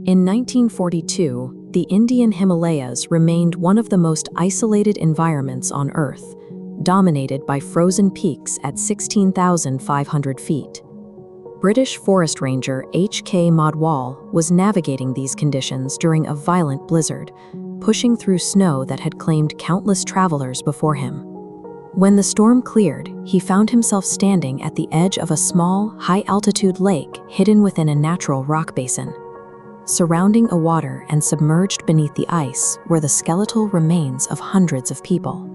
In 1942, the Indian Himalayas remained one of the most isolated environments on Earth, dominated by frozen peaks at 16,500 feet. British Forest Ranger H.K. Madwal was navigating these conditions during a violent blizzard, pushing through snow that had claimed countless travelers before him. When the storm cleared, he found himself standing at the edge of a small, high-altitude lake hidden within a natural rock basin. Surrounding a water and submerged beneath the ice were the skeletal remains of hundreds of people.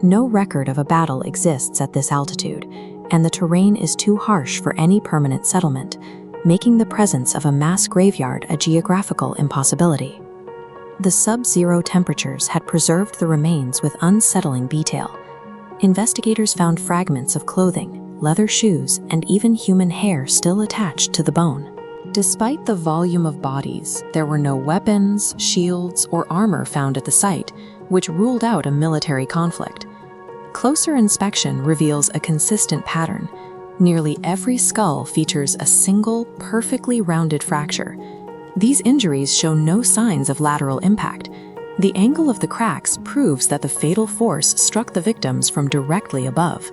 No record of a battle exists at this altitude, and the terrain is too harsh for any permanent settlement, making the presence of a mass graveyard a geographical impossibility. The sub-zero temperatures had preserved the remains with unsettling detail. Investigators found fragments of clothing, leather shoes, and even human hair still attached to the bone. Despite the volume of bodies, there were no weapons, shields, or armor found at the site, which ruled out a military conflict. Closer inspection reveals a consistent pattern. Nearly every skull features a single, perfectly rounded fracture. These injuries show no signs of lateral impact. The angle of the cracks proves that the fatal force struck the victims from directly above.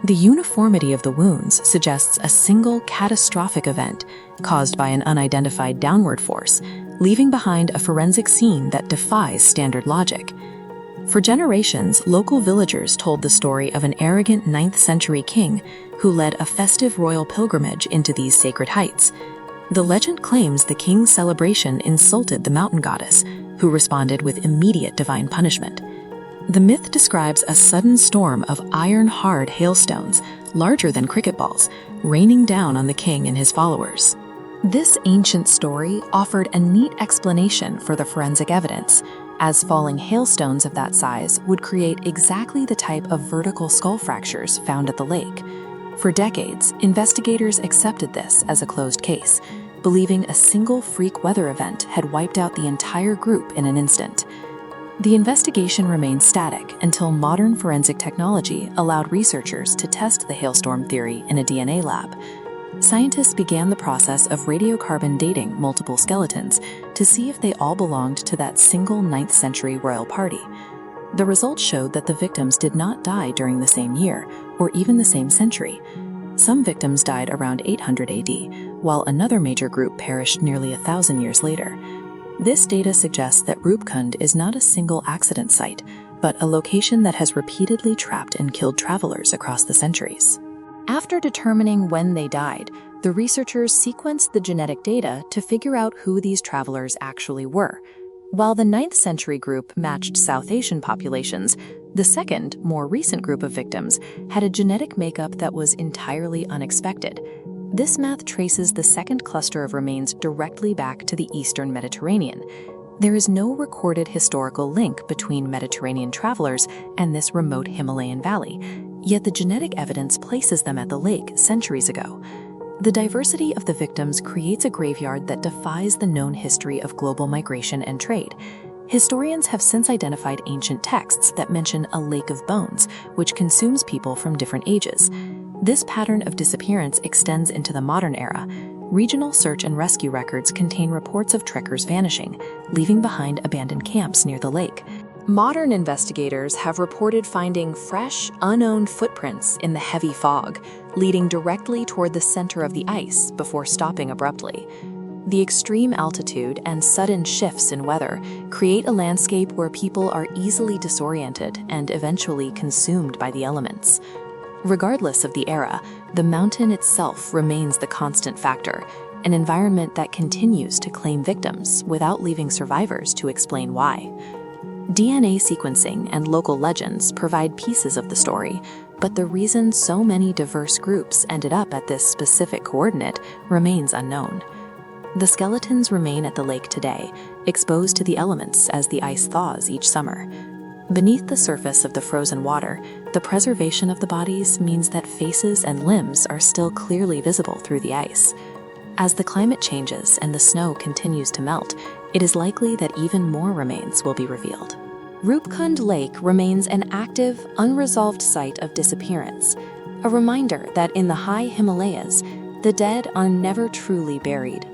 The uniformity of the wounds suggests a single catastrophic event caused by an unidentified downward force, leaving behind a forensic scene that defies standard logic. For generations, local villagers told the story of an arrogant 9th-century king who led a festive royal pilgrimage into these sacred heights. The legend claims the king's celebration insulted the mountain goddess, who responded with immediate divine punishment. The myth describes a sudden storm of iron-hard hailstones, larger than cricket balls, raining down on the king and his followers. This ancient story offered a neat explanation for the forensic evidence, as falling hailstones of that size would create exactly the type of vertical skull fractures found at the lake. For decades, investigators accepted this as a closed case, believing a single freak weather event had wiped out the entire group in an instant. The investigation remained static until modern forensic technology allowed researchers to test the hailstorm theory in a DNA lab. Scientists began the process of radiocarbon dating multiple skeletons to see if they all belonged to that single 9th-century royal party. The results showed that the victims did not die during the same year, or even the same century. Some victims died around 800 AD, while another major group perished nearly 1,000 years later. This data suggests that Roopkund is not a single accident site, but a location that has repeatedly trapped and killed travelers across the centuries. After determining when they died, the researchers sequenced the genetic data to figure out who these travelers actually were. While the 9th-century group matched South Asian populations, the second, more recent group of victims had a genetic makeup that was entirely unexpected. This math traces the second cluster of remains directly back to the Eastern Mediterranean. There is no recorded historical link between Mediterranean travelers and this remote Himalayan valley, yet the genetic evidence places them at the lake centuries ago. The diversity of the victims creates a graveyard that defies the known history of global migration and trade. Historians have since identified ancient texts that mention a lake of bones, which consumes people from different ages. This pattern of disappearance extends into the modern era. Regional search and rescue records contain reports of trekkers vanishing, leaving behind abandoned camps near the lake. Modern investigators have reported finding fresh, unowned footprints in the heavy fog, leading directly toward the center of the ice before stopping abruptly. The extreme altitude and sudden shifts in weather create a landscape where people are easily disoriented and eventually consumed by the elements. Regardless of the era, the mountain itself remains the constant factor, an environment that continues to claim victims without leaving survivors to explain why. DNA sequencing and local legends provide pieces of the story, but the reason so many diverse groups ended up at this specific coordinate remains unknown. The skeletons remain at the lake today, exposed to the elements as the ice thaws each summer. Beneath the surface of the frozen water, the preservation of the bodies means that faces and limbs are still clearly visible through the ice. As the climate changes and the snow continues to melt, it is likely that even more remains will be revealed. Roopkund Lake remains an active, unresolved site of disappearance, a reminder that in the high Himalayas, the dead are never truly buried.